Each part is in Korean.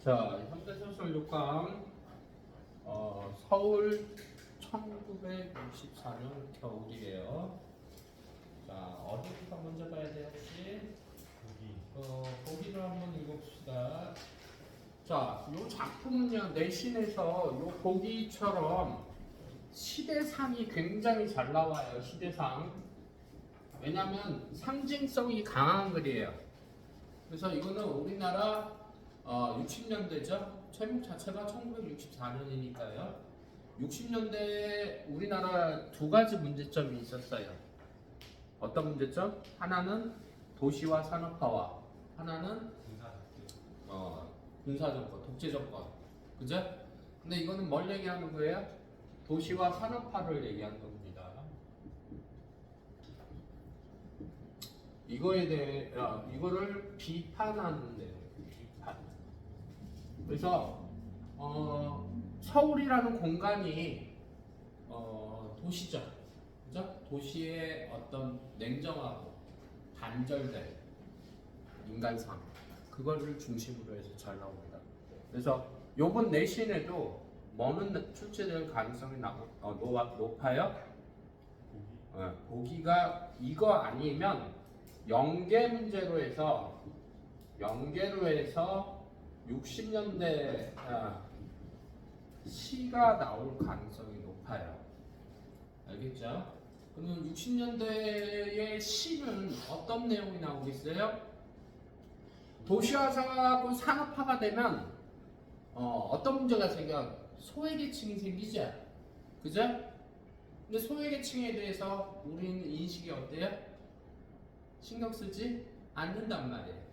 자, 현대소설 6강 서울 1964년 겨울이래요. 자, 어디부터 먼저 봐야 돼요, 혹시? 보기를 한번 읽어봅시다. 자, 이 작품은요, 내신에서 이 보기처럼 시대상이 굉장히 잘 나와요, 시대상. 왜냐면 상징성이 강한 글이에요. 그래서 이거는 우리나라 60년대죠. 제목 자체가 1964년이니까요. 60년대 우리나라 두 가지 문제점이 있었어요. 어떤 문제점? 하나는 도시화 산업화와 하나는 군사정권, 독재정권. 그죠? 근데 이거는 뭘 얘기하는 거예요? 도시화 산업화를 얘기하는 겁니다. 이거에 대해 이거를 비판하는 내용. 비판. 그래서 서울이라는 공간이 도시죠. 그죠? 도시의 어떤 냉정하고 단절된 인간상 그거를 중심으로 해서 잘 나옵니다. 그래서 요번 내신에도 뭐는 출제될 가능성이 높아요? 보기가 이거 아니면 연계로 해서 60년대 시가 나올 가능성이 높아요. 알겠죠? 그러면 60년대의 시는 어떤 내용이 나오겠어요? 도시화하고 산업화가 되면 어떤 문제가 생겨? 소외계층이 생기죠? 그죠? 근데 소외계층에 대해서 우리는 인식이 어때요? 신경 쓰지 않는단 말이에요.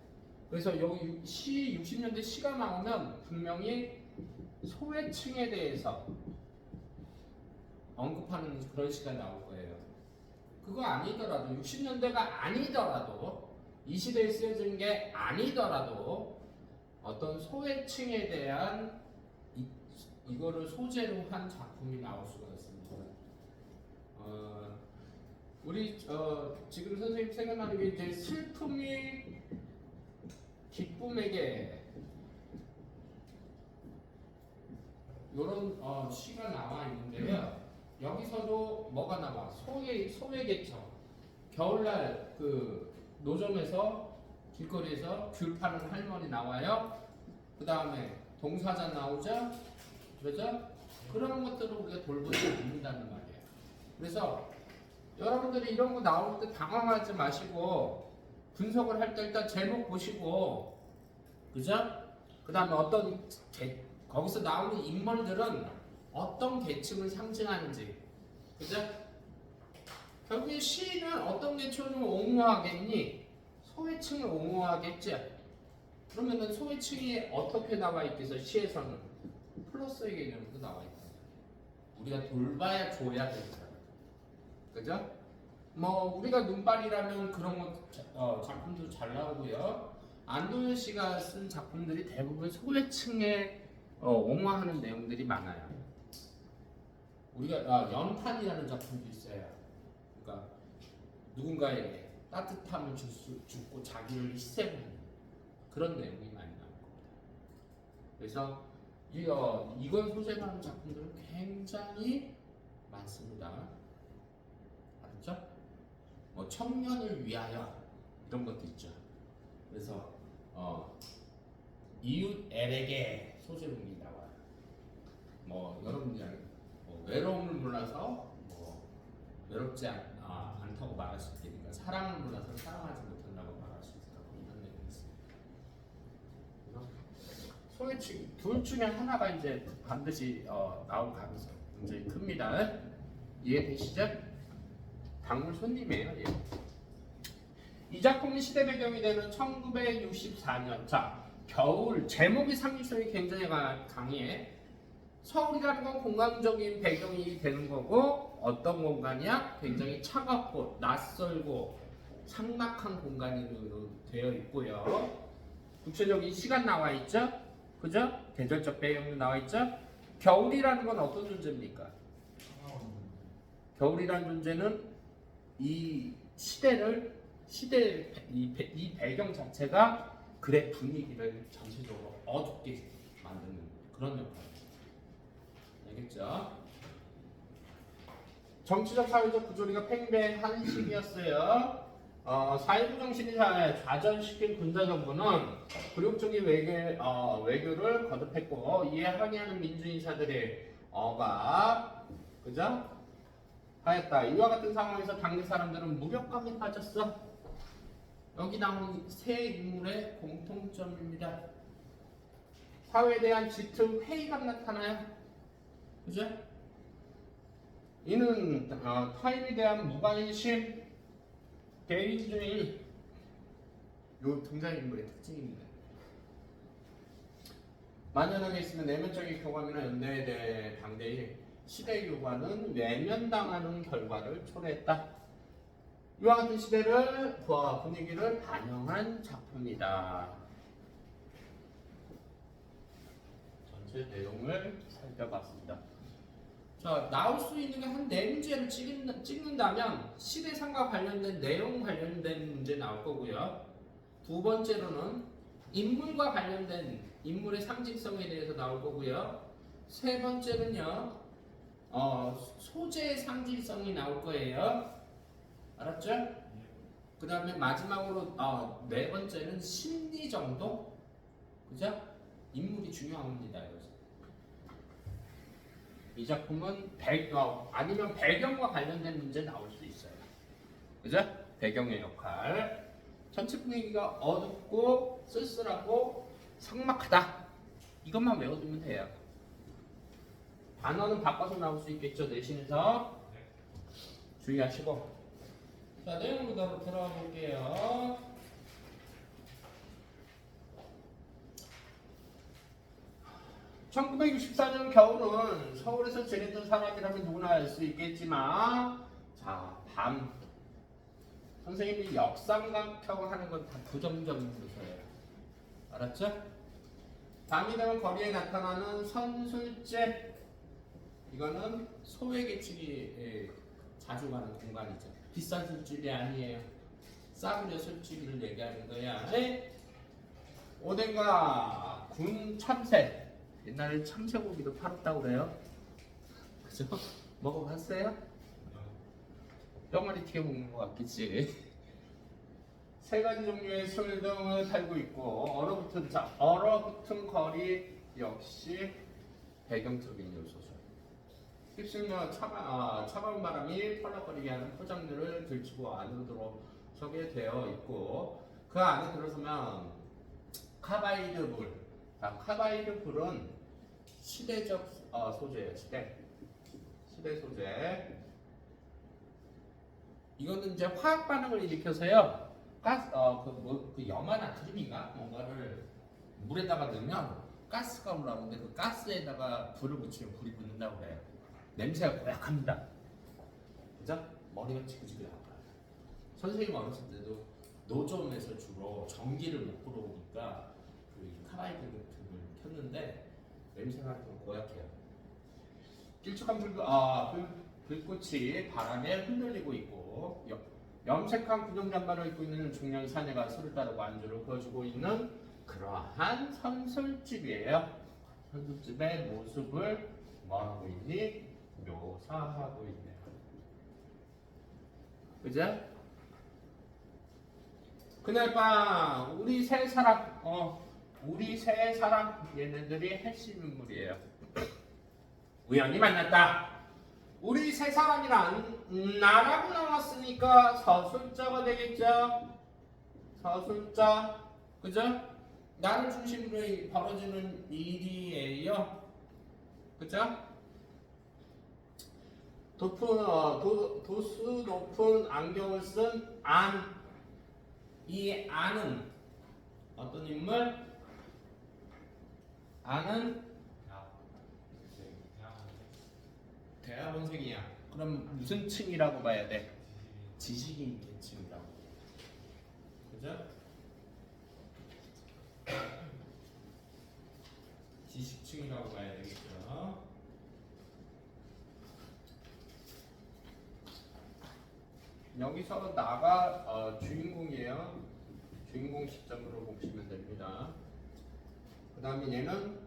그래서 여기 60년대 시가 나오면 분명히 소외층에 대해서 언급하는 그런 시가 나올 거예요. 그거 아니더라도 60년대가 아니더라도 이 시대에 쓰여진 게 아니더라도 어떤 소외층에 대한 이거를 소재로 한 작품이 나올 수가 있습니다. 우리 지금 선생님 생각나는 게 이제 슬픔이 기쁨에게 이런 시가 나와 있는데요. 여기서도 뭐가 나와? 소외계층. 겨울날 그 노점에서 길거리에서 귤 파는 할머니 나와요. 그 다음에 동사자 나오죠. 그렇죠? 그런 것들을 우리가 돌보지 않는다는 말이에요. 그래서 여러분들이 이런 거 나올 때 당황하지 마시고 분석을 할 때 일단 제목 보시고, 그죠? 그 다음에 거기서 나오는 인물들은 어떤 계층을 상징하는지, 그죠? 결국에 시인은 어떤 계층을 옹호하겠니? 소외층을 옹호하겠지? 그러면은 소외층이 어떻게 나와 있겠어? 시에서는 플러스의 개념도 나와 있다. 우리가 돌봐야 줘야 된다. 그죠? 뭐 우리가 눈발이라면 그런 거 작품도 잘 나오고요. 안도현 씨가 쓴 작품들이 대부분 소외층에 옹호하는 내용들이 많아요. 우리가 연탄이라는 작품도 있어요. 그러니까 누군가에게 따뜻함을 주고 자기를 희생하는 그런 내용이 많이 나옵니다. 그래서 이걸 소재로 하는 작품들은 굉장히 많습니다. 알았죠? 청년을 위하여 이런 것도 있죠. 그래서 이웃 엘에게 소재문이 나와요. 여러분들이 외로움을 몰라서 외롭지 않다고 말할 수 있으니까 사랑을 몰라서 사랑하지 못한다고 말할 수 있을 거고 이런 내용이 있습니다. 소외층 둘 중에 하나가 이제 반드시 나올 가능성이 굉장히 큽니다. 이해되시죠? 단물 손님이에요. 예. 이 작품의 시대 배경이 되는 1964년. 자, 겨울 제목이 상징성이 굉장히 강해. 서울이라는 건 공간적인 배경이 되는 거고 어떤 공간이야? 굉장히 차갑고 낯설고 삭막한 공간으로 되어 있고요. 구체적인 시간 나와 있죠? 그죠? 계절적 배경도 나와 있죠? 겨울이라는 건 어떤 존재입니까? 겨울이라는 존재는 이 이 배경 자체가 글의 분위기를 전체적으로 어둡게 정치적 사회적 구조리가 팽배한 시기였어요. 사회부 정신이 좌전시킨 군사정부는 굴욕적인 외교를 거듭했고 이에 항의하는 민주인사들의 그죠? 하였다. 이와 같은 상황에서 당대 사람들은 무력감에 빠졌어. 여기 나온 세 인물의 공통점입니다. 사회에 대한 짙은 회의감 나타나요. 그죠? 이는 타인에 대한 무관심, 대리주의 요 등장인물의 특징입니다. 만연하게 있으면 내면적인 교감이나 연대에 대해 당대의 시대 요구하는 외면당하는 결과를 초래했다. 이와 같은 시대를 분위기를 반영한 작품이다. 전체 내용을 살펴봤습니다. 자, 나올 수 있는 게 한 네 문제를 찍는다면 시대상과 관련된 내용 관련된 문제 나올 거고요. 두 번째로는 인물과 관련된 인물의 상징성에 대해서 나올 거고요. 세 번째는요, 소재의 상징성이 나올 거예요. 알았죠? 그 다음에 마지막으로 네 번째는 심리 정도, 그죠? 인물이 중요합니다. 이 작품은 아니면 배경과 관련된 문제 나올 수 있어요. 그죠? 배경의 역할. 전체 분위기가 어둡고 쓸쓸하고 삭막하다. 이것만 외워두면 돼요. 단어는 바꿔서 나올 수 있겠죠. 내신에서 주의하시고. 자, 내용으로 들어가 볼게요. (1964년) 겨울은 서울에서 지냈던 사람이라면 누구나 알 수 있겠지만, 자, 밤 선생님이 역삼각형 하는 건 다 부정적으로서예요. 알았죠? 밤이 되면 거리에 나타나는 선술제, 이거는 소외계층이 자주 가는 공간이죠. 비싼 술집이 아니에요. 싸구려 술집을 얘기하는 거야. 오뎅과 군 참새. 옛날에 참새고기도 팔았다고 그래요. 그죠? 먹어봤어요? 뼈머리 튀겨 먹는 것 같겠지. 세 가지 종류의 술 등을 팔고 있고 얼어붙은 거리 역시 배경적인 요소죠. 휩쓸며 차가운 바람이 펄럭거리게 하는 포장들을 들추고 안으로 들어서게 되어 있고, 그 안에 들어서면 카바이드 불. 카바이드 불은 시대적 소재예요. 시대 소재. 이거는 이제 화학 반응을 일으켜서요. 염화나트륨인가 뭔가를 물에다가 넣으면 가스가 올라오는데 그 가스에다가 불을 붙이면 불이 붙는다고 그래요. 냄새가 고약합니다. 그죠? 머리가 지그지그 아파요. 선생님 어렸을 때도 노점에서 주로 전기를 못 불어오니까 그 카바이드 등을 켰는데 냄새가 좀 고약해요. 길쭉한 불꽃이 바람에 흔들리고 있고, 염색한 구정잠바를 입고 있는 중년 사내가 술을 따르고 안주를 그어주고 있는 그러한 선술집이에요. 선술집의 모습을 뭐하고 있니? 묘사하고 있네요. 그죠? 그날 밤 우리 세 사람 얘네들이 핵심 인물이에요. 우연히 만났다. 우리 세 사람이란 나라고 나왔으니까 서술자가 되겠죠. 서술자, 그죠? 나를 중심으로 벌어지는 일이에요. 그죠? 도수 높은 안경을 쓴 안. 이 안은 어떤 인물? 안은 대학원생이야. 그럼 무슨 층이라고 봐야 돼? 지식인 계층이라고. 그죠? 지식층이라고 봐야 되겠죠. 여기서 나가 주인공이에요. 주인공 시점으로 보시면 됩니다. 그 다음에 얘는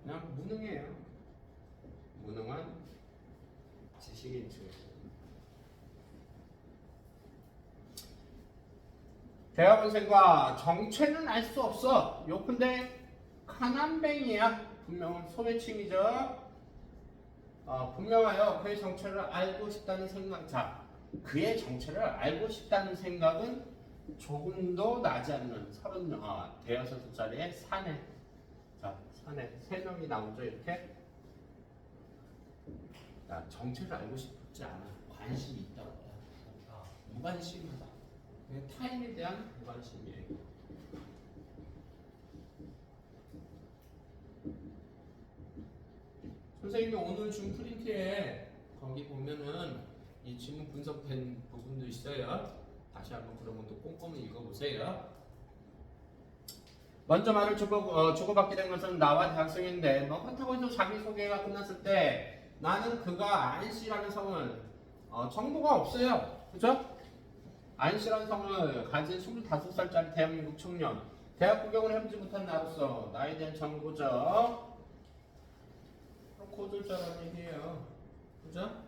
그냥 무능해요. 무능한 지식. 1층. 대학원생과 정체는 알 수 없어. 요컨대 가난뱅이야. 분명 소매칭이죠. 분명하여 그의 정체를 알고 싶다는 생각. 자, 그의 정체를 알고 싶다는 생각은 조금도 나지 않는 대여섯 자리의 사내. 자, 사내 세 명이 나오죠 이렇게. 자, 정체를 알고 싶지 않아. 관심이 있다. 무관심하다. 타인에 대한 무관심이에요. 선생님이 오늘 준 프린트에 거기 보면은 이 지문 분석된 부분도 있어요. 다시 한번 그런 것도 꼼꼼히 읽어보세요. 먼저 말을 주고받게 된 것은 나와 대학생인데 그렇다고 해서 자기소개가 끝났을 때 나는 그가 안씨라는 성을 정보가 없어요. 그죠? 안씨라는 성을 가진 25살짜리 대한민국 청년, 대학 구경을 해보지 못한 나로서 나에 대한 정보죠. 고졸자라는 얘기예요. 그죠?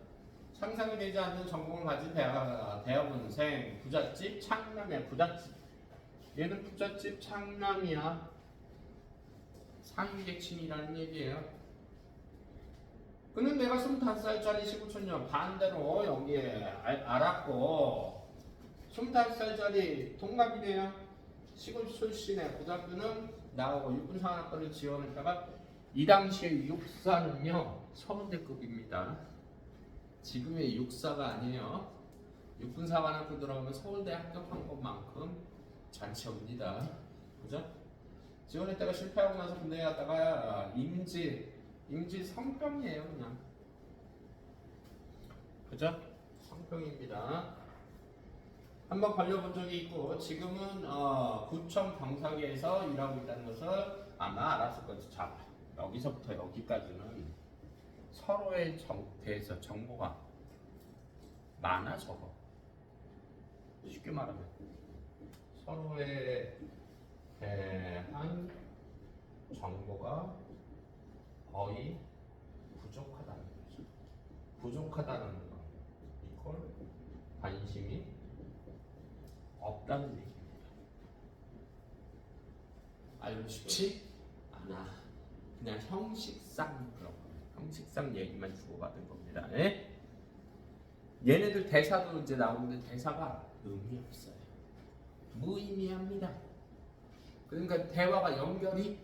상상이 되지 않는 전공을 가진 대학원생, 부잣집 창남이야. 부잣집. 얘는 부잣집 창남이야. 상위계층이라는 얘기예요. 그는 내가 25살짜리 시구촌년 반대로 여기에 알았고 25살짜리 동갑이네요. 시골 출신의 고등학교는 나오고 육군사관학과를 지원했다가 이 당시에 육사는요 서울대급입니다. 지금의 육사가 아니에요. 육군사관학교 들어가면 서울대 합격한 것만큼 잔치옵니다. 그죠? 지원했다가 실패하고 나서 군대에 갔다가 임지 성병이에요 그냥. 그죠? 성병입니다. 한번 걸려본 적이 있고 지금은 구청 병사계에서 일하고 있다는 것을 아마 알았을 거죠. 자, 여기서부터 여기까지는 서로에 대해서 정보가 많아 적어. 쉽게 말하면 서로에 대한 정보가 거의 부족하다는 거죠. 부족하다는 거 이걸 관심이 없다는 얘기입니다. 알고 싶지 않아. 그냥 형식상 형식상 얘기만 주고받은 겁니다. 예? 얘네들 대사도 이제 나오는데 대사가 의미 없어요. 무의미합니다. 그러니까 대화가 연결이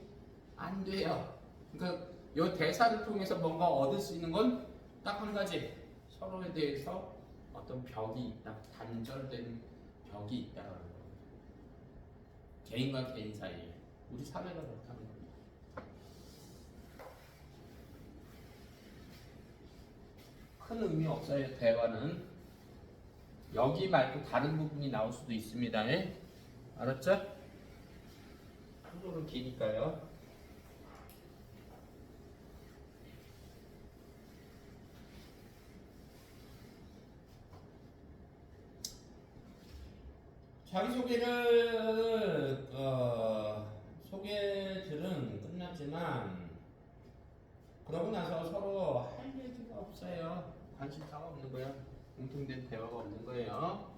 안 돼요. 그러니까 이 대사를 통해서 뭔가 얻을 수 있는 건 딱 한 가지. 서로에 대해서 어떤 벽이 있다. 단절된 벽이 있다라는 거. 개인과 개인 사이에. 우리 사회가 그렇다는 겁니다. 큰 의미 없어요. 대화는. 여기 말고 다른 부분이 나올 수도 있습니다. 예? 알았죠? 한도는 기니까요. 자기소개를 소개들은 끝났지만 그러고 나서 서로 할 얘기가 없어요. 관심사가 없는 거야. 공통된 대화가 없는 거예요.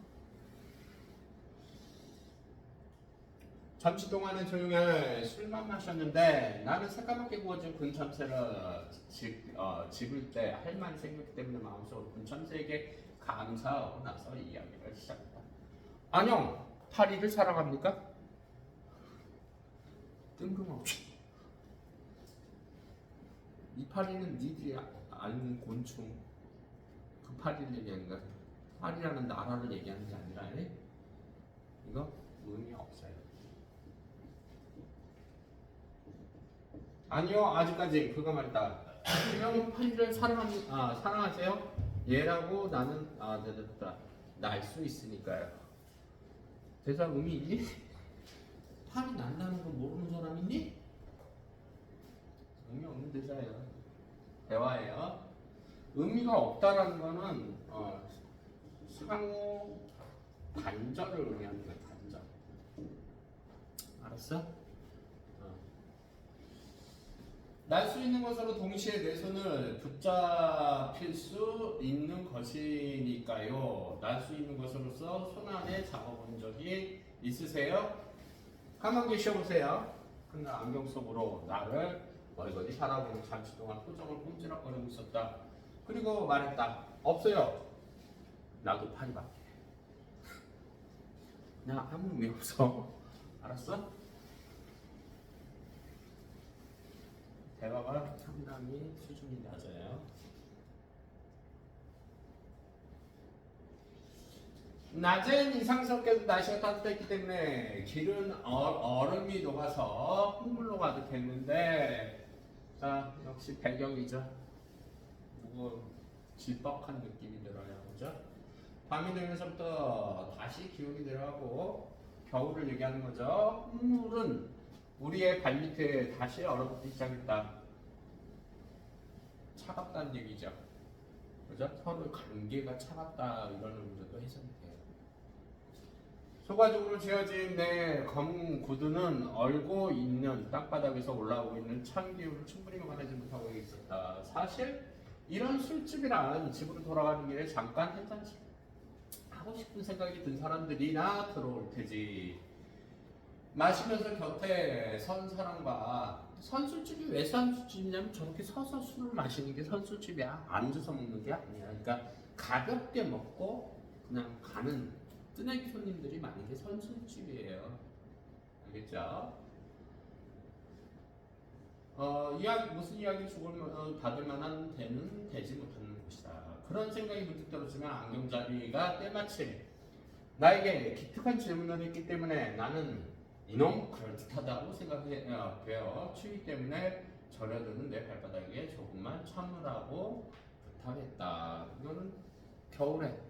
잠시 동안은 조용히 술만 마셨는데 나는 새까맣게 구워진 군참새를 집을 때 할 말이 생겼기 때문에 마음속으로 군참새에게 감사하고 나서 이야기를 시작했다. 안녕, 파리를 사랑합니까? 뜬금없이. 이 파리는 니들이 아는 곤충 그 파리를 얘기하는 거야. 파리라는 나라를 얘기하는 게 아니라 이거 의미 없어요. 아니요, 아직까지 그거 말이다. 분명히 파리를 사랑하세요? 얘라고 나는 날 수 있으니까요. 대사 의미 있니? 파리 난다는 거 모르는 사람 있니? 의미 없는 대사예요. 대화예요. 의미가 없다라는 거는 상호 단절을 의미하는 거예요. 단절. 알았어? 날 수 있는 것으로 동시에 내 손을 붙잡힐 수 있는 것이니까요. 날 수 있는 것으로서 손 안에 잡아본 적이 있으세요? 가만 계셔보세요. 그가 안경 속으로 나를 멀거니 바라보고 잠시 동안 표정을 꼼지락거리고 있었다. 그리고 말했다. 없어요. 나도 파리밖에. 나 아무 의미 없어. 알았어? 대화가 상당히 수준이 낮아요. 낮은 이상스럽게도 날씨가 따뜻했기 때문에 길은 얼음이 녹아서 흙물로 가득했는데, 자, 역시 배경이죠. 무거운 질퍽한 느낌이 들어요. 그죠? 밤이 되면서부터 다시 기온이 내려가고 겨울을 얘기하는 거죠. 흙물은 우리의 발밑에 다시 얼어붙기 시작했다. 차갑다는 얘기죠. 그죠? 서로 관계가 차갑다 이런 의미로도 해석이 돼요. 소가죽으로 지어진 내 검은 구두는 얼고 있는 땅바닥에서 올라오고 있는 찬 기운을 충분히 막아내지 못하고 있었다. 사실 이런 술집이란 집으로 돌아가는 길에 잠깐 한잔씩 하고 싶은 생각이 든 사람들이나 들어올 테지. 마시면서 곁에 선 사람과 선술집이 왜 선술집이냐면 저렇게 서서 술을 마시는 게 선술집이야. 앉아서 먹는 게 아니야. 그러니까 가볍게 먹고 그냥 가는 뜨내기 손님들이 많은 게 선술집이에요. 알겠죠? 무슨 이야기 받을 만한 데는 되지 못하는 곳이다. 그런 생각이 문득 들었지만 안경잡이가 때마침 나에게 기특한 질문을 했기 때문에 나는 이놈 그럴듯하다고 생각되어 추위 때문에 저려드는 내 발바닥에 조금만 참으라고 부탁했다. 이거는 겨울에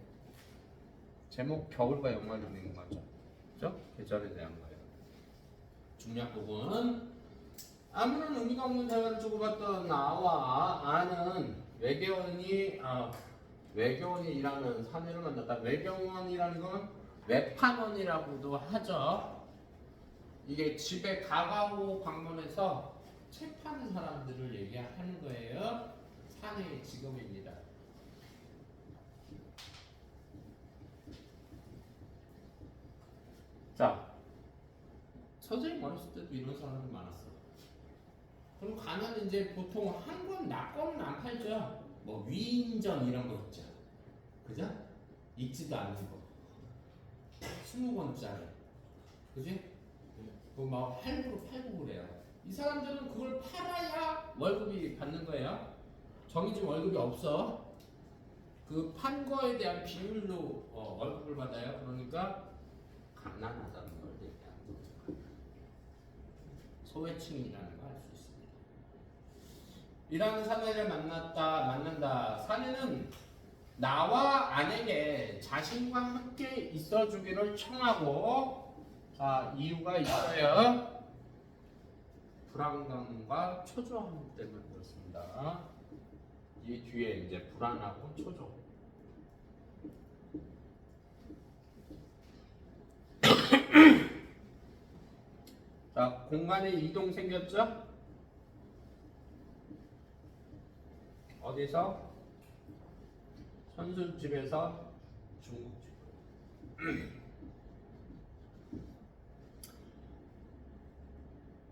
제목 겨울과 연관이 있는 거죠. 그죠? 계절에 대한 거예요. 중요한 부분 아무런 의미가 없는 대화를 주고받던 나와 아는 외교원이 일하는 사내를 만났다. 외교원이라는 건 외판원이라고도 하죠. 이게 집에 가가고 방문해서 책 파는 사람들을 얘기하는 거예요. 사내의 직업입니다. 자, 선생님 어렸을 때도 이런 사람이 많았어. 그럼 가면 이제 보통 한 권 낙권은 안 팔죠. 뭐 위인전 이런 거 있죠. 그죠? 읽지도 않는 거. 20권짜리. 그지? 막 할부로 팔고 그래요. 이 사람들은 그걸 팔아야 월급이 받는 거예요. 정해진 월급이 없어. 그 판 거에 대한 비율로 월급을 받아요. 그러니까 가난하다는 걸 얘기하는 거죠. 소외층이라는 걸 알 수 있습니다. 이런 사내를 만난다. 사내는 나와 아내에게 자신과 함께 있어주기를 청하고, 이유가 있어요. 불안감과 초조함 때문에 그렇습니다. 이 뒤에 이제 불안하고 초조. 자, 공간에 이동 생겼죠? 어디서? 선술집에서 중국집.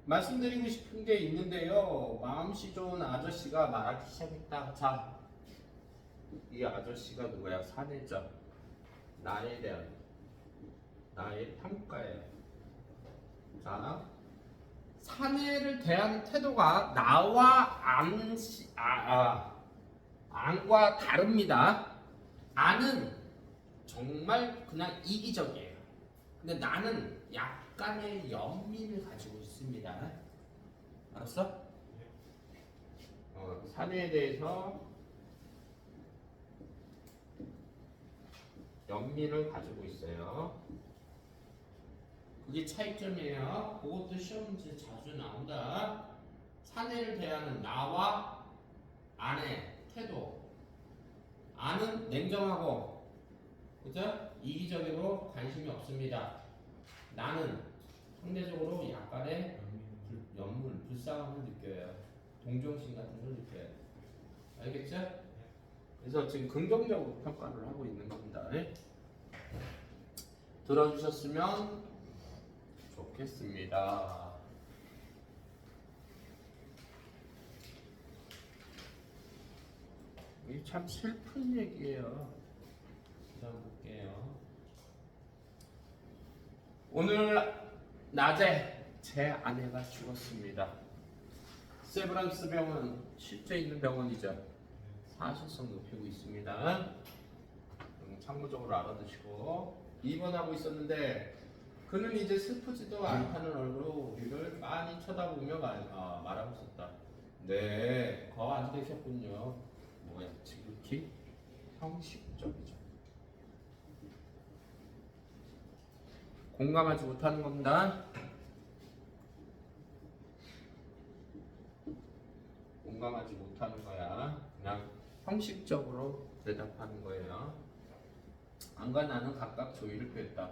말씀드리고 싶은 게 있는데요. 마음씨 좋은 아저씨가 말하기 시작했다. 자, 이 아저씨가 누구야? 사내죠. 나에 대한 나의 평가예요. 자, 사내를 대하는 태도가 나와 안과 다릅니다. 안은 정말 그냥 이기적이에요. 근데 나는 약간의 연민을 가지고 있습니다. 알았어? 사내에 대해서 연민을 가지고 있어요. 그게 차이점이에요. 그것도 시험 문제 자주 나온다. 사내를 대하는 나와 아내 태도. 아는 냉정하고, 그죠? 이기적으로 관심이 없습니다. 나는 상대적으로 약간의 불쌍함을 느껴요. 동정심 같은 걸 느껴야 돼. 알겠죠? 그래서 지금 긍정적으로 평가를 하고 있는 겁니다. 네? 들어주셨으면 좋겠습니다. 이게 참 슬픈 얘기예요. 다음 볼게요. 오늘 낮에 제 아내가 죽었습니다. 세브란스 병원 실제 있는 병원이죠. 사실성 높이고 있습니다. 참고적으로 알아두시고 입원하고 있었는데 그는 이제 슬프지도 않다는 얼굴로 우리를 많이 쳐다보며 말하고 있었다. 네, 안 되셨군요. 뭐야, 지극히 형식적이죠. 공감하지 못하는 겁니다. 공감하지 못하는 거야. 그냥 형식적으로 대답하는 거예요. 안과 나는 각각 조의를 표했다.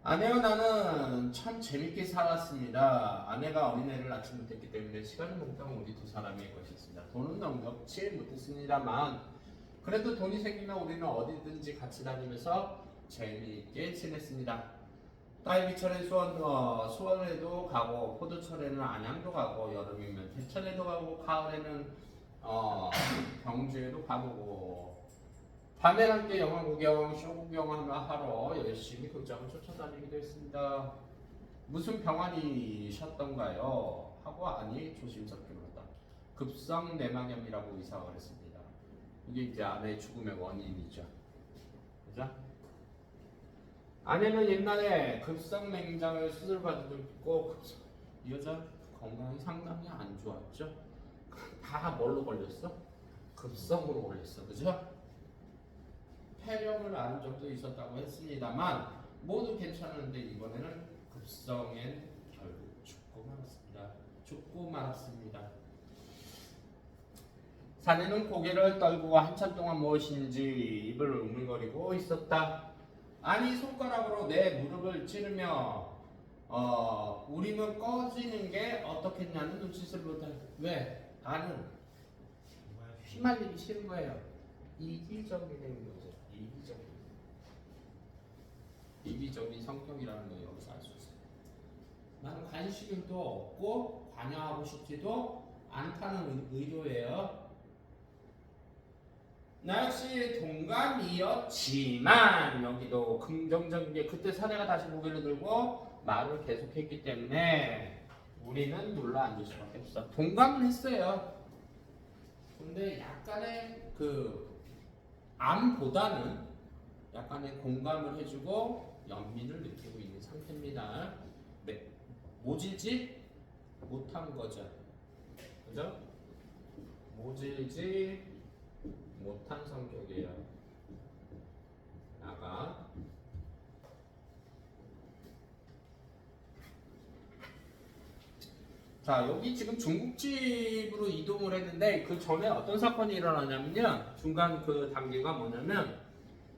아내와 나는 참 재밌게 살았습니다. 아내가 어린애를 낳지 못했기 때문에 시간을 몽땅 우리 두 사람의 것이었습니다. 돈은 넉넉치 못했습니다만 그래도 돈이 생기면 우리는 어디든지 같이 다니면서 재미있게 지냈습니다. 딸기철에 수원에도 가고 포도철에는 안양도 가고 여름이면 대천에도 가고 가을에는 경주에도 가보고 밤에 함께 영화 구경, 쇼 구경하며 하러 열심히 극장을 쫓아다니기도 했습니다. 무슨 병환이셨던가요? 하고 아니 조심스럽게 물었다. 급성 내막염이라고 의사가 그랬습니다. 이게 이제 아내의 죽음의 원인이죠. 그죠? 아내는 옛날에 급성 맹장을 수술받은 적이 있고 이 여자 건강이 상당히 안 좋았죠. 다 뭘로 걸렸어? 급성으로 걸렸어. 그죠? 폐렴을 앓은 적도 있었다고 했습니다만 모두 괜찮은데 이번에는 급성엔 결국 죽고 말았습니다. 사내는 고개를 떨구고 한참 동안 무엇인지 입을 우물거리고 있었다. 아니 손가락으로 내 무릎을 찌르며 우리는 꺼지는 게 어떻겠냐는 눈짓을 보다. 왜? 나는 휘말리기 싫은 거예요. 이기적인 거죠. 이기적인 성격이라는 거 여기서 알 수 있어요. 나는 관심도 없고 관여하고 싶지도 않다는 의도예요. 나 역시 동감이었지만 여기도 긍정적인 게 그때 사내가 다시 고개를 들고 말을 계속했기 때문에 우리는 놀라 앉을 수밖에 없어. 동감은 했어요. 근데 약간의 암보다는 약간의 공감을 해주고 연민을 느끼고 있는 상태입니다. 네. 모질지 못한 거죠. 그죠? 모질지 못한 성격이에요. 나가. 자, 여기 지금 중국집으로 이동을 했는데 그 전에 어떤 사건이 일어나냐면요. 중간 그 단계가 뭐냐면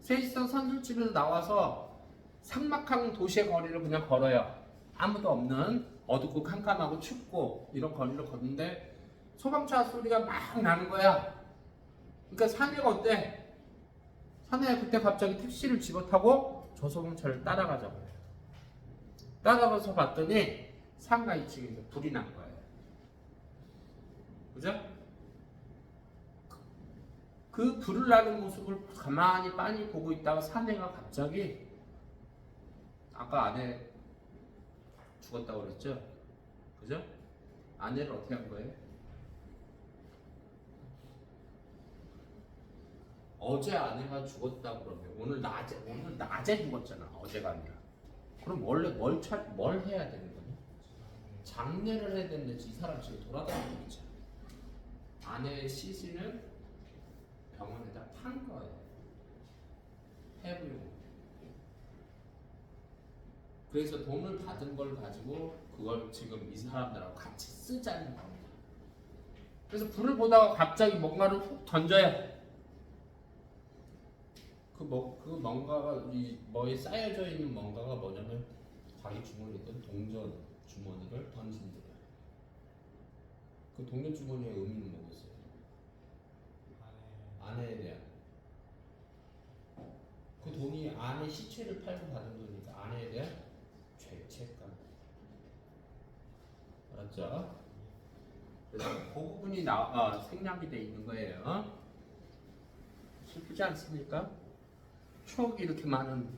세이성 선술집에서 나와서 삭막한 도시의 거리를 그냥 걸어요. 아무도 없는 어둡고 캄캄하고 춥고 이런 거리를 걷는데 소방차 소리가 막 나는 거야. 그러니까 사내가 어때? 사내가 그때 갑자기 택시를 집어타고 저 소방차를 따라가자고 해요. 따라가서 봤더니 상가 2층에서 불이 난 거예요. 그죠? 그 불을 나는 모습을 가만히 빤히 보고 있다가 사내가 갑자기 아까 아내 죽었다고 그랬죠? 그죠? 아내를 어떻게 한 거예요? 어제 아내가 죽었다고 그러면 오늘 낮에 죽었잖아. 어제가 아니라. 그럼 원래 뭘 해야 되는 거냐? 장례를 해야 되는데 이 사람 지금 돌아다니고 있잖아. 아내의 시신을 병원에다 판 거예요. 해부용. 그래서 돈을 받은 걸 가지고 그걸 지금 이 사람들하고 같이 쓰자는 겁니다. 그래서 불을 보다가 갑자기 뭔가를 훅 던져요. 그 뭔가가 이 뭐에 쌓여져 있는 뭔가가 뭐냐면 자기 주머니에 있던 동전 주머니를 던진대요. 그 동전 주머니의 의미는 뭐겠어요? 아내에 대한. 그 돈이 아내 시체를 팔고 받은 돈이니까 아내에 대한 죄책감. 알았죠? 그래서 그 부분이 생략이 돼 있는 거예요. 슬프지 않습니까? 추억이 이렇게 많은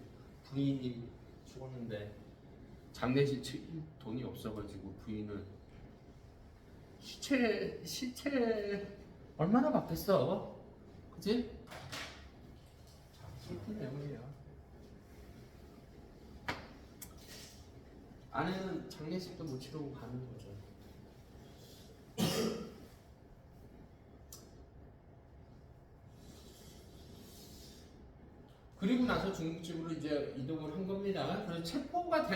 부인이 죽었는데 장례식 돈이 없어가지고 부인은 시체 얼마나 받겠어? 그지? 슬픈 내용이에요. 아내는 장례식도 못 치르고 가는 거죠. 그리고 나서 중국집으로 이제 이동을 한 겁니다. 그래서 체포가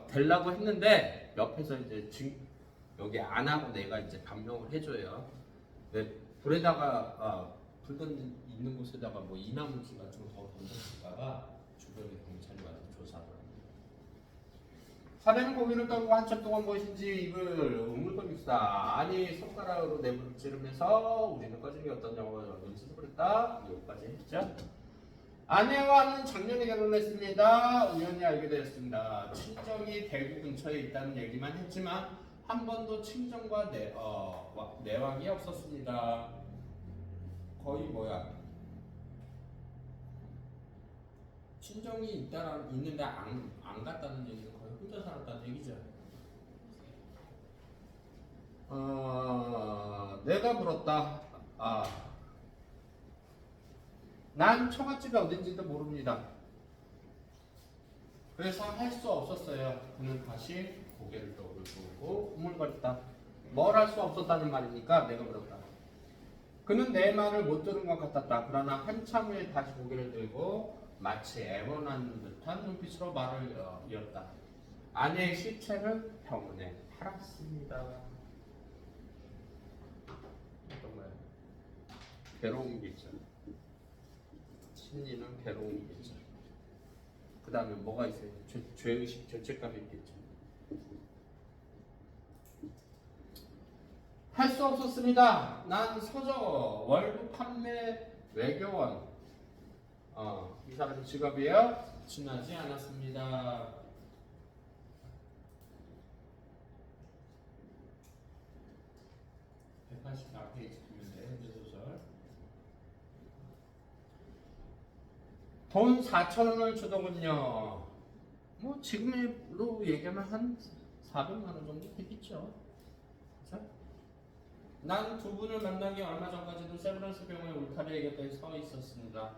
되려고 했는데 옆에서 이제 여기 안 하고 내가 이제 반명을 해줘요. 왜 불에다가 불 있는 곳에다가 뭐 이나무기 같은 거 더 던졌을까봐 주변에 경찰이 와서 조사를 합니다. 사대는 고기를 떨고 한참 동안 무엇인지 입을 우물거립시다. 아니 손가락으로 내부를 찌르면서 우리는 꺼진 게 어떤 영화를 눈치도 그랬다. 여기까지 했죠. 아내와는 작년에 결혼했습니다. 우연히 알게 되었습니다. 친정이 대구 근처에 있다는 얘기만 했지만 한 번도 친정과 내왕이 없었습니다. 거의 친정이 있는데 안 갔다는 얘기는 거의 혼자 살았다는 얘기죠. 내가 물었다. 난 처갓집이 어딘지도 모릅니다. 그래서 할 수 없었어요. 그는 다시 고개를 떠올리고 우물거렸다. 뭘 할 수 없었다는 말이니까 내가 물었다. 그는 내 말을 못 들은 것 같았다. 그러나 한참 후에 다시 고개를 들고 마치 애원하는 듯한 눈빛으로 말을 이었다. 아내의 시체를 병원에 팔았습니다. 어떤 거야? 괴로움이겠죠. 심리는 괴로움이겠죠. 그 다음에 뭐가 있어요? 죄의식, 죄책감이 있겠죠. 할 수 없었습니다. 난 서적, 월급 판매, 외교원. 이 사람 직업이에요. 지나지 않았습니다. 페이지 보면 돼. 현대소설. 돈 4,000원을 주더군요. 뭐 지금으로 얘기하면 한 400만 원 정도 되겠죠. 그렇죠? 난 두 분을 만나기 얼마 전까지도 세브란스 병원에 울타리에 곁에 서 있었습니다.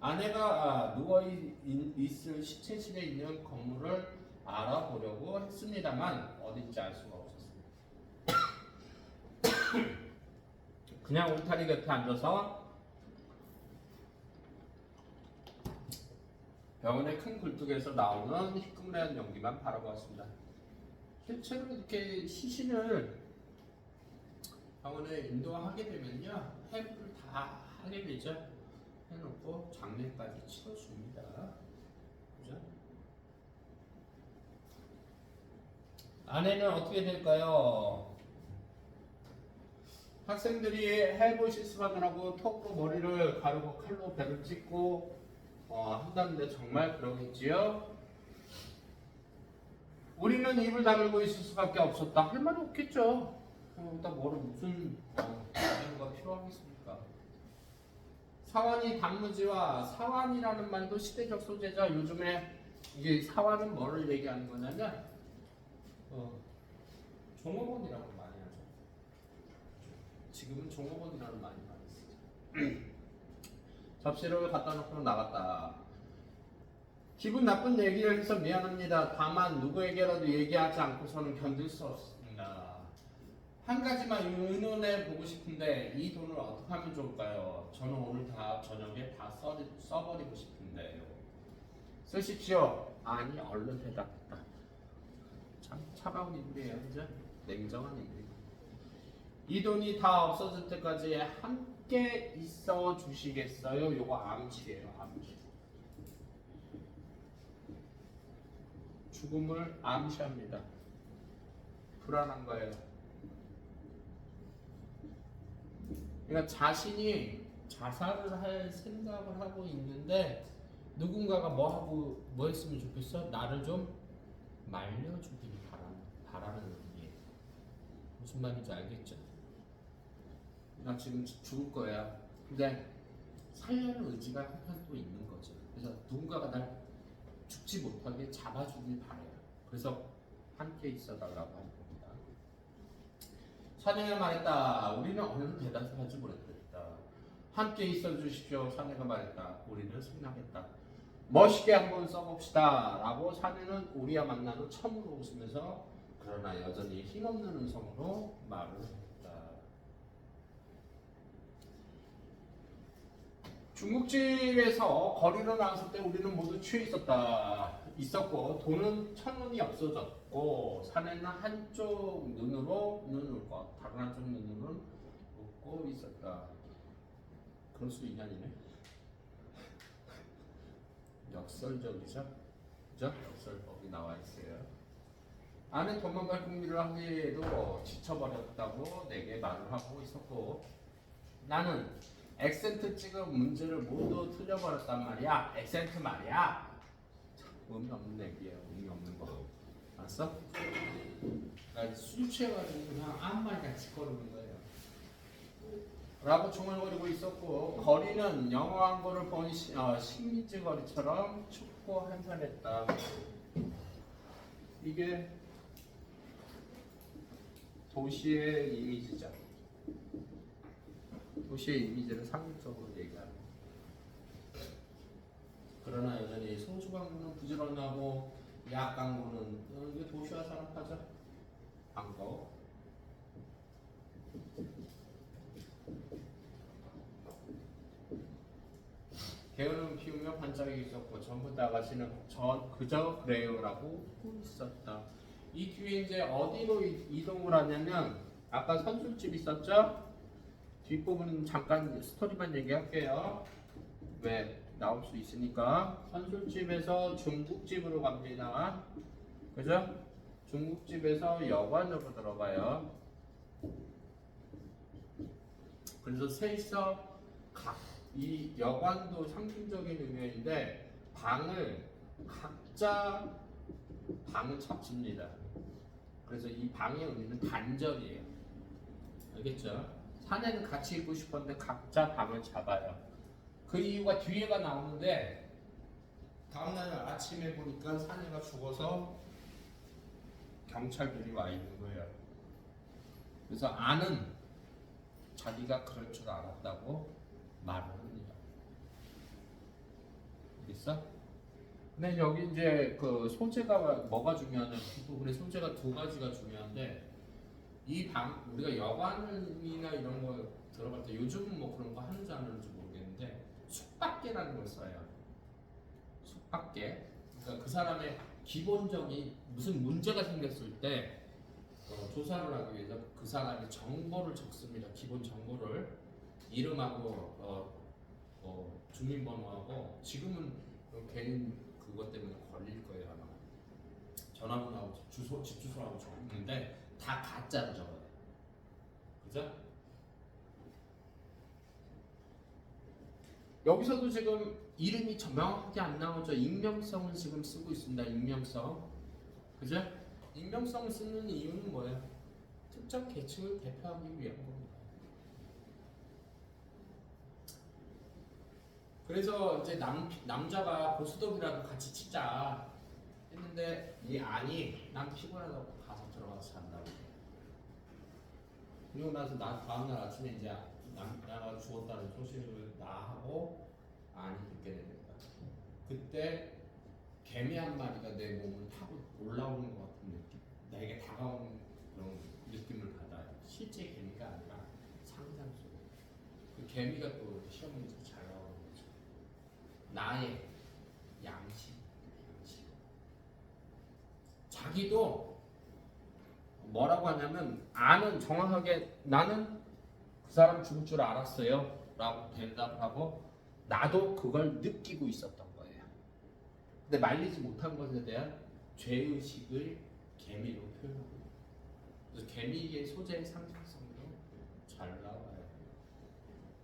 아내가 누워 있을 시체실에 있는 건물을 알아보려고 했습니다만 어딘지 알 수가 없었습니다. 그냥 울타리 곁에 앉아서 병원의 큰 굴뚝에서 나오는 희끄무레한 연기만 바라보았습니다. 실제로 이렇게 시신을 병원에 인도하게 되면요, 햄을 다 하게 되죠. 해놓고 장례까지 치러줍니다. 그죠? 아내는 어떻게 될까요? 학생들이 해볼 실습하느라고 턱으로 머리를 가르고 칼로 배를 찢고 한다는데 정말 그러겠지요? 우리는 입을 다물고 있을 수밖에 없었다. 할 말이 없겠죠. 무슨 가 필요하겠습니까? 사완이 단무지와 사완이라는 말도 시대적 소재죠. 요즘에 이게 사완은 뭐를 얘기하는 거냐면 종업원이라고 많이 하죠. 지금은 종업원이라는 말이 많이 쓰죠. 접시를 갖다 놓고 나갔다. 기분 나쁜 얘기를 해서 미안합니다. 다만 누구에게라도 얘기하지 않고서는 견딜 수 없습니다. 한 가지만 의논해 보고 싶은데 이 돈을 어떻게 하면 좋을까요? 저는 오늘 저녁에 다 써버리고 싶은데요. 쓰십시오. 아니 얼른 대답했다. 참 차가운 인물이에요. 그죠? 냉정한 인물. 이 돈이 다 없어질 때까지 함께 있어 주시겠어요? 요거 암시예요. 암시. 죽음을 암시합니다. 불안한 거예요. 그러니까 자신이 자살을 할 생각을 하고 있는데 누군가가 뭐 했으면 좋겠어? 나를 좀 말려주길 바라는 의미예요. 무슨 말인지 알겠죠? 나 지금 죽을 거야. 근데 살려는 의지가 한편 또 있는 거죠. 그래서 누군가가 날 죽지 못하게 잡아주길 바래요. 그래서 함께 있어달라고 하는 겁니다. 사내가 말했다. 우리는 어느 대답하지 못했다. 함께 있어 주십시오. 사내가 말했다. 우리는 승낙했다. 멋있게 한번 써봅시다. 라고 사내는 우리와 만난 후 처음으로 웃으면서 그러나 여전히 힘없는 음성으로 말을 했다. 중국집에서 거리로 나왔을 때 우리는 모두 취해 있었고 돈은 1,000원이 없어졌고 사내는 한쪽 눈으로 눈을 껏 다른 한쪽 눈으로는 웃고 있었다. 그럴 수 있냐니네. 역설적이죠? 그죠? 역설법이 나와 있어요. 아는 도망갈 궁리를 하기에도 지쳐버렸다고 내게 말을 하고 있었고 나는 액센트 찍은 문제를 모두 틀려버렸단 말이야. 액센트 말이야. 의미 없는 얘기야. 의미 없는 거. 알았어? 나 술 취해가지고 그냥 아무 말 같이 거르는 거예요. 라고 중얼거리고 있었고 거리는 영어 한국어를 본 식민지 거리처럼 춥고 한산했다. 이게 도시의 이미지죠. 도시의 이미지를 상징적으로 얘기하는. 그러나 여전히 성수광구는 부지런하고 약광구는 이게 도시와 산업하죠. 광고. 게으름 피우며 반짝이 있었고 전부 다 같이는 그저 그래요라고 웃고 있었다. 이 뒤에 이제 어디로 이동을 하냐면 아까 선술집 있었죠? 뒷부분은 잠깐 스토리만 얘기할게요. 왜 나올 수 있으니까. 선술집에서 중국집으로 갑니다. 그죠? 중국집에서 여관으로 들어가요. 그래서 셋이서 이 여관도 상징적인 의미인데 각자 방을 잡습니다. 그래서 이 방의 의미는 단절이에요. 알겠죠? 사내는 같이 있고 싶었는데 각자 방을 잡아요. 그 이유가 뒤에가 나오는데 다음날 아침에 보니까 사내가 죽어서 경찰들이 와 있는 거예요. 그래서 아는 자기가 그럴 줄 알았다고 말을 합니다. 알겠어? 근데 여기 이제 그 소재가 뭐가 중요하냐? 부분의 소재가 두 가지가 중요한데 이 방 우리가 여관이나 이런 거 들어갈 때 요즘은 뭐 그런 거 하는지 안 하는지 모르겠는데 숙박계라는 걸 써요. 숙박계. 그러니까 그 사람의 기본적인 무슨 문제가 생겼을 때 조사를 하기 위해서 그 사람의 정보를 적습니다. 기본 정보를 이름하고 주민번호하고 지금은 개인 그것 때문에 걸릴 거예요 아마. 전화번호하고 집 주소하고 적는데 다 가짜로 적어요. 그죠? 여기서도 지금 이름이 명확하게 안 나오죠. 익명성을 지금 쓰고 있습니다. 익명성. 그죠? 익명성을 쓰는 이유는 뭐예요? 특정 계층을 대표하기 위한 겁니다. 그래서 이제 남자가 보스톱이라도 같이 치자 했는데 이 아니 난 피곤하다고 가서 들어가서 잔다고. 그리고 나서 다음날 아침에 이제 남자가 죽었다는 소식을 나하고 아니 듣게 됩니다. 그때 개미 한 마리가 내 몸을 타고 올라오는 것 같은 느낌, 내게 다가오는 그런 느낌을 받아요. 실제 개미가 아니라 상상 속에 그 개미가 또 시험 문제 잘 나오는 거죠. 나의 양심. 자기도 뭐라고 하냐면 아는 정확하게 나는 그 사람 죽을 줄 알았어요 라고 대답하고 나도 그걸 느끼고 있었던 거예요. 근데 말리지 못한 것에 대한 죄의식을 개미로 표현합니다. 그래서 개미의 소재의 상징성도 잘 나와요.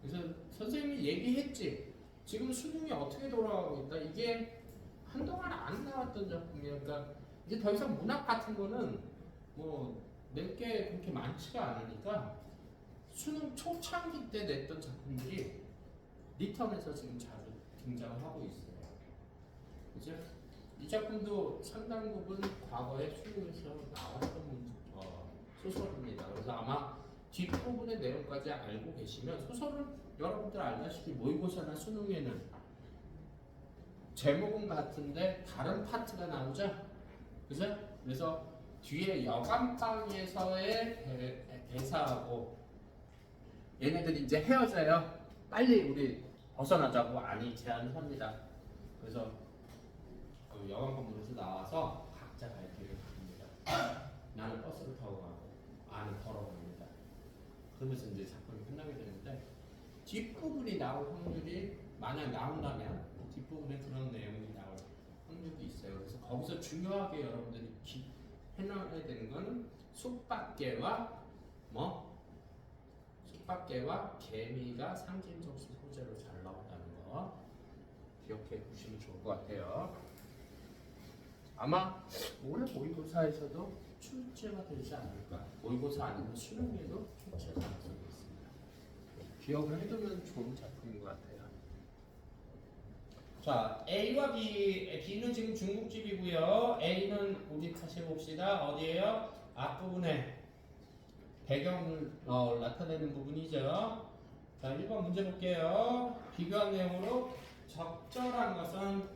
그래서 선생님이 얘기했지. 지금 수능이 어떻게 돌아가고 있다. 이게 한동안 안 나왔던 작품이야. 그러니까 이제 더 이상 문학 같은 거는 뭐 낼 게 그렇게 많지가 않으니까 수능 초창기 때 냈던 작품들이 리턴에서 지금 자주 등장하고 있어요. 그죠? 이 작품도 상당 부분 과거에 수능에서 나왔던 소설입니다. 그래서 아마 뒷부분의 내용까지 알고 계시면 소설은 여러분들 알다시피 모의고사나 수능에는 제목은 같은데 다른 파트가 나오죠? 그죠? 그래서 뒤에 여감방에서의 대사하고 얘네들이 이제 헤어져요. 빨리 우리 벗어나자고 안이 제안을 합니다. 그래서 그 여관 건물에서 나와서 각자 갈 길을 갑니다. 나는 버스를 타고 가고 안은 걸어갑니다. 그러면서 이제 작품이 끝나게 되는데 뒷부분이 나올 확률이 만약 나온다면 뒷부분에 그런 내용이 나올 확률도 있어요. 그래서 거기서 중요하게 여러분들이 해놔야 되는 건 숲밖에와 숲밖에와 개미가 상징적 소재로 잘 나온다는 거 기억해 두시면 좋을 것 같아요. 아마 올해 모의고사에서도 출제가 되지 않을까. 모의고사 아니면 수능에도 출제 가능성이 있습니다. 기억을 해두면 좋은 작품인 것 같아요. 자, A와 B, B는 지금 중국집이고요. A는 우리 다시 봅시다. 어디에요? 앞부분에 배경을 나타내는 부분이죠. 자, 1번 문제 볼게요. 비교한 내용으로 적절한 것은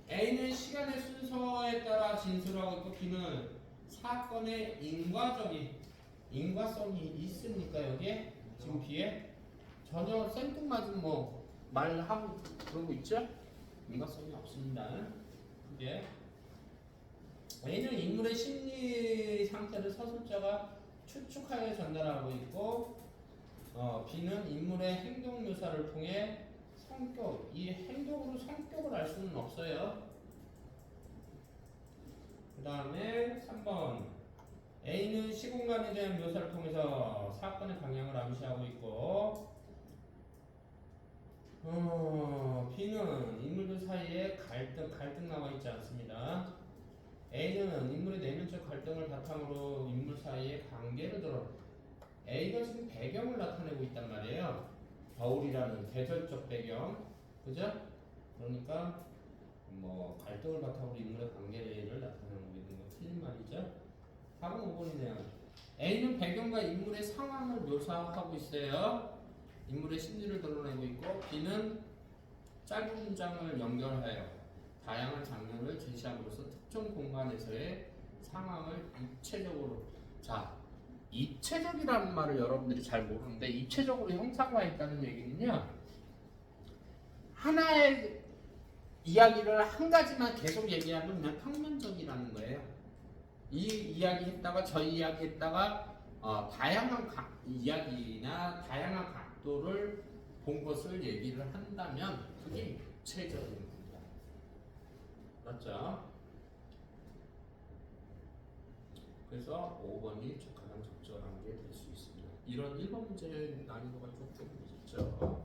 A는 시간의 순서에 따라 진술하고 있고 B는 사건의 인과성이 있습니까? 여기에? 지금 B에? 전혀 생뚱맞은 말하고 그러고 있죠? 인과성이 없습니다. 그게 A는 인물의 심리 상태를 서술자가 추측하여 전달하고 있고 B는 인물의 행동 묘사를 통해 이 행동으로 성격을 알 수는 없어요. 그 다음에 3번 A는 시공간에 대한 묘사를 통해서 사건의 방향을 암시하고 있고 B는 인물들 사이에 갈등 나와 있지 않습니다. A는 인물의 내면적 갈등을 바탕으로 인물 사이의 관계를 A가 지금 배경을 나타내고 있단 말이에요. 겨울이라는 계절적 배경, 그죠? 그러니까 갈등을 바탕으로 인물의 관계를 나타내고 있는 건 틀린 말이죠. 4번 5번이네요. A는 배경과 인물의 상황을 묘사하고 있어요. 인물의 심리를 드러내고 있고 B는 짧은 문장을 연결하여 다양한 장면을 제시함으로써 특정 공간에서의 상황을 입체적으로 입체적이라는 말을 여러분들이 잘 모르는데 입체적으로 형상화 했다는 얘기는요. 하나의 이야기를 한 가지만 계속 얘기하면 그냥 평면적이라는 거예요. 이 이야기 했다가 저 이야기 했다가 다양한 이야기나 다양한 각도를 본 것을 얘기를 한다면 그게 입체적인 겁니다. 맞죠? 그래서 5번이 가장 적절한 게 될 수 있습니다. 이런 1번 문제의 난이도가 조금 있죠.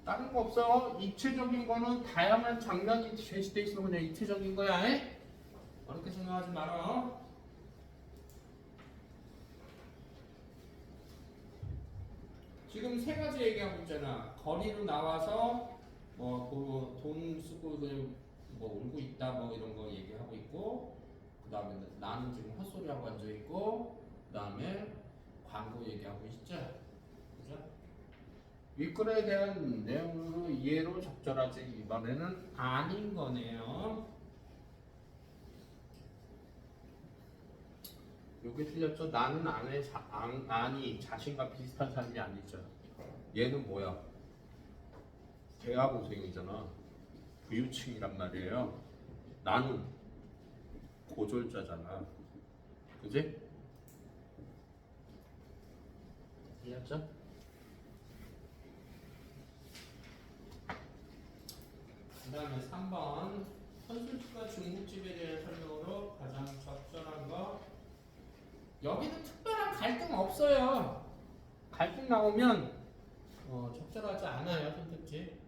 다른 거 없어. 입체적인 거는 다양한 장면이 제시돼 있으면 그냥 입체적인 거야. 에? 어렵게 생각하지 마라. 지금 세 가지 얘기하고 있잖아. 거리로 나와서 돈 쓰고 그냥 울고 있다 이런 거 얘기하고 있고, 그 다음에 나는 지금 헛소리하고 앉아 있고, 그 다음에 광고 얘기하고 있죠. 그죠? 윗글에 대한 내용으로 이해로 적절하지. 이번에는 아닌 거네요. 요게 틀렸죠? 나는 아니 자신과 비슷한 삶이 아니죠. 얘는 뭐야? 대하고생이잖아. 부유층이란 말이에요. 나는 고졸자잖아. 그지? 틀렸죠? 그 다음에 3번 선술집과 중국집에 대한 설명으로 가장 적절한 거 여기는 특별한 갈등 없어요. 갈등 나오면 적절하지 않아요. 선택지.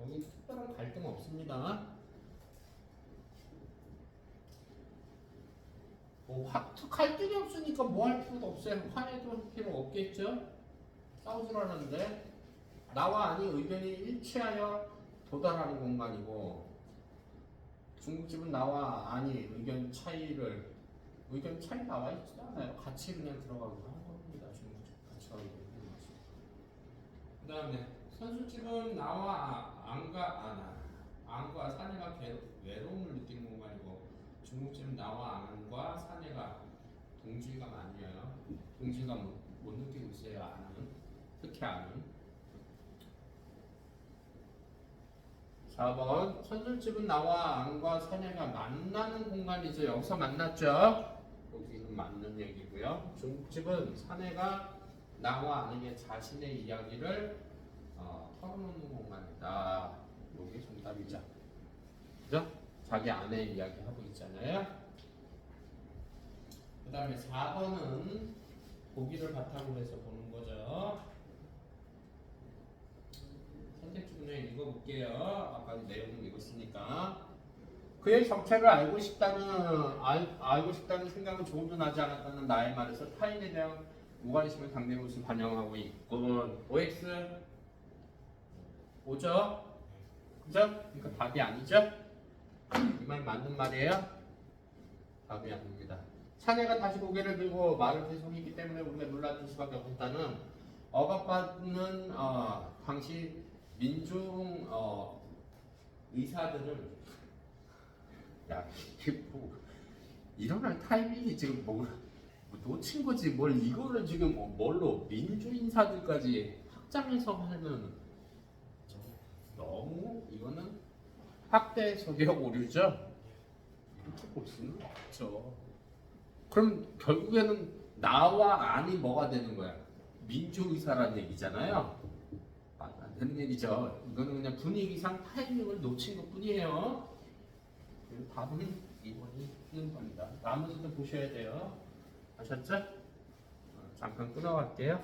여기 특별한 갈등 없습니다. 갈등이 없으니까 뭐 할 필요도 없어요. 화내도 필요 없겠죠. 싸우지라는데 나와 아니 의견이 일치하여 도달하는 공간이고 중국집은 나와 아니 의견 차이 나와 있지도 않아요. 같이 그냥 들어가기로 하는 겁니다. 중국집 같이 가기로 하는 거죠. 그 다음에 선술집은 나와 안과 사내가 외로움을 느끼는 공간이고 중국집은 나와 안과 사내가 동질감 아니에요. 동질감 못 느끼고 있어요. 안은 특히 안은. 4번 선술집은 나와 안과 사내가 만나는 공간이죠. 여기서 만났죠. 여기는 맞는 얘기고요. 중국집은 사내가 나와 안에게 자신의 이야기를 털어놓는 공간이다. 이게 정답이죠. 그죠? 자기 아내의 이야기 하고 있잖아요. 그 다음에 4번은 보기를 바탕으로 해서 보는 거죠. 선택지 분해 읽어볼게요. 아까 내용을 읽었으니까. 그의 정체를 알고 싶다는 생각은 조금도 나지 않았다는 나의 말에서 타인에 대한 무관심을 당대는 것을 반영하고 있군. OX 오죠? 그죠? 그러니까 답이 아니죠? 이 말 맞는 말이에요? 답이 아닙니다. 사내가 다시 고개를 들고 말을 계속했기 때문에 우리가 놀라줄 수밖에 없다는 억압받는 당시 민중 의사들을 이게 뭐 일어날 타이밍이 지금 뭐 놓친 거지 뭘 이거를 지금 뭘로 민주 인사들까지 확장해서 하는 너무 이거는 학대 저격 오류죠. 이렇게 볼 수는 없죠. 그럼 결국에는 나와 안이 뭐가 되는 거야? 민주의사라는 얘기잖아요. 안 되는 얘기죠. 이거는 그냥 분위기상 타이밍을 놓친 것 뿐이에요. 그래서 답은 2번이 틀린 겁니다. 나머지도 보셔야 돼요. 아셨죠? 잠깐 끊어갈게요.